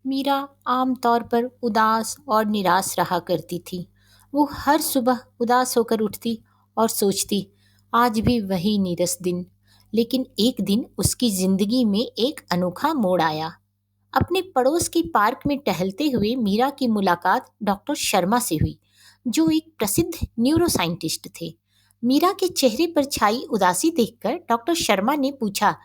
मीरा आम तौर पर उदास और निराश रहा करती थी। वो हर सुबह उदास होकर उठती और सोचती, आज भी वही नीरस दिन। लेकिन एक दिन उसकी जिंदगी में एक अनोखा मोड़ आया। अपने पड़ोस की पार्क में टहलते हुए मीरा की मुलाकात डॉक्टर शर्मा से हुई, जो एक प्रसिद्ध न्यूरोसाइंटिस्ट थे। मीरा के चेहरे पर छाई उदासी देखकर डॉक्टर शर्मा ने पूछा,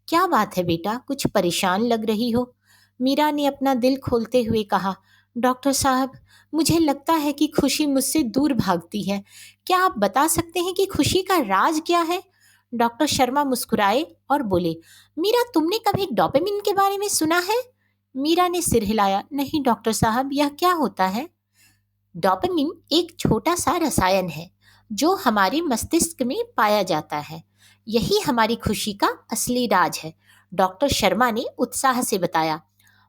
क्या बात है बेटा, कुछ परेशान लग रही हो? मीरा ने अपना दिल खोलते हुए कहा, डॉक्टर साहब, मुझे लगता है कि खुशी मुझसे दूर भागती है। क्या आप बता सकते हैं कि खुशी का राज क्या है? डॉक्टर शर्मा मुस्कुराए और बोले, मीरा, तुमने कभी डोपामिन के बारे में सुना है? मीरा ने सिर हिलाया, नहीं डॉक्टर साहब, यह क्या होता है? डोपामिन एक छोटा सा रसायन है जो हमारे मस्तिष्क में पाया जाता है। यही हमारी खुशी का असली राज है, डॉक्टर शर्मा ने उत्साह से बताया।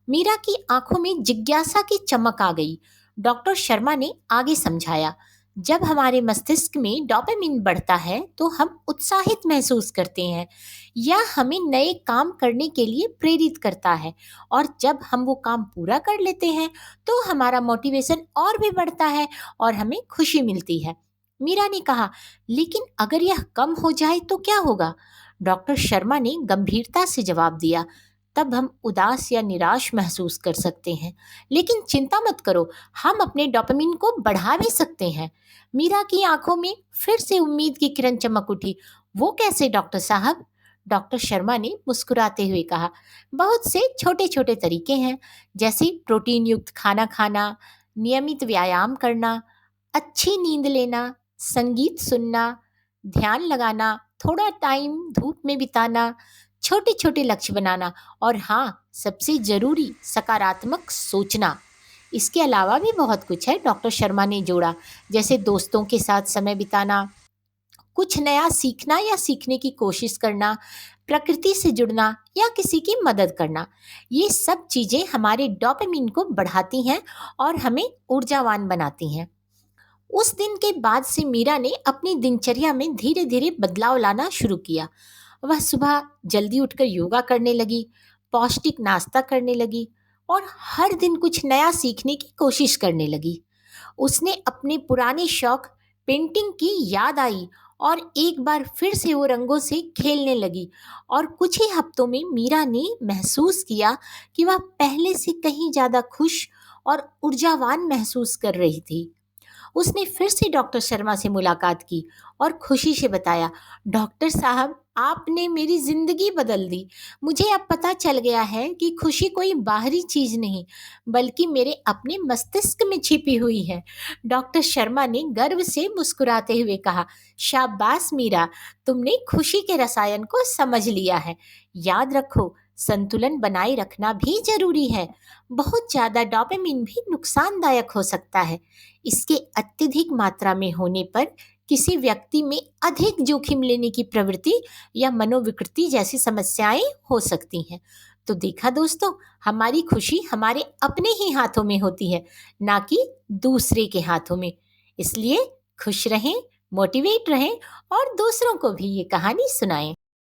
मीरा की आंखों में जिज्ञासा की चमक आ गई। डॉक्टर शर्मा ने आगे समझाया, जब हमारे मस्तिष्क में डोपामिन बढ़ता है तो हम उत्साहित महसूस करते हैं। यह हमें नए काम करने के लिए प्रेरित करता है, और जब हम वो काम पूरा कर लेते हैं तो हमारा मोटिवेशन और भी बढ़ता है और हमें खुशी मिलती है। मीरा ने कहा, लेकिन अगर यह कम हो जाए तो क्या होगा? डॉक्टर शर्मा ने गंभीरता से जवाब दिया, तब हम उदास या निराश महसूस कर सकते हैं। लेकिन चिंता मत करो, हम अपने डोपामिन को बढ़ा भी सकते हैं। मीरा की आंखों में फिर से उम्मीद की किरण चमक उठी। वो कैसे डॉक्टर साहब? डॉक्टर शर्मा ने मुस्कुराते हुए कहा, बहुत से छोटे छोटे तरीके हैं, जैसे प्रोटीन युक्त खाना खाना, नियमित व्यायाम करना, अच्छी नींद लेना, संगीत सुनना, ध्यान लगाना, थोड़ा टाइम धूप में बिताना, छोटे छोटे लक्ष्य बनाना, और हाँ, सबसे जरूरी सकारात्मक सोचना। इसके अलावा भी बहुत कुछ है, डॉक्टर शर्मा ने जोड़ा, जैसे दोस्तों के साथ समय बिताना, कुछ नया सीखना या सीखने की कोशिश करना, प्रकृति से जुड़ना या किसी की मदद करना। ये सब चीज़ें हमारे डोपामिन को बढ़ाती हैं और हमें ऊर्जावान बनाती हैं। उस दिन के बाद से मीरा ने अपनी दिनचर्या में धीरे धीरे बदलाव लाना शुरू किया। वह सुबह जल्दी उठकर योगा करने लगी, पौष्टिक नाश्ता करने लगी और हर दिन कुछ नया सीखने की कोशिश करने लगी। उसने अपने पुराने शौक पेंटिंग की याद आई और एक बार फिर से वो रंगों से खेलने लगी, और कुछ ही हफ्तों में मीरा ने महसूस किया कि वह पहले से कहीं ज़्यादा खुश और ऊर्जावान महसूस कर रही थी। उसने फिर से डॉक्टर शर्मा से मुलाकात की और खुशी से बताया, डॉक्टर साहब, आपने मेरी जिंदगी बदल दी। मुझे अब पता चल गया है कि खुशी कोई बाहरी चीज नहीं, बल्कि मेरे अपने मस्तिष्क में छिपी हुई है। डॉक्टर शर्मा ने गर्व से मुस्कुराते हुए कहा, शाबाश मीरा, तुमने खुशी के रसायन को समझ लिया है। याद रखो, संतुलन बनाए रखना भी जरूरी है। बहुत ज्यादा डोपामिन भी नुकसानदायक हो सकता है। इसके अत्यधिक मात्रा में होने पर किसी व्यक्ति में अधिक जोखिम लेने की प्रवृत्ति या मनोविकृति जैसी समस्याएं हो सकती हैं। तो देखा दोस्तों, हमारी खुशी हमारे अपने ही हाथों में होती है, ना कि दूसरे के हाथों में। इसलिए खुश रहें, मोटिवेट रहें और दूसरों को भी ये कहानी सुनाएं।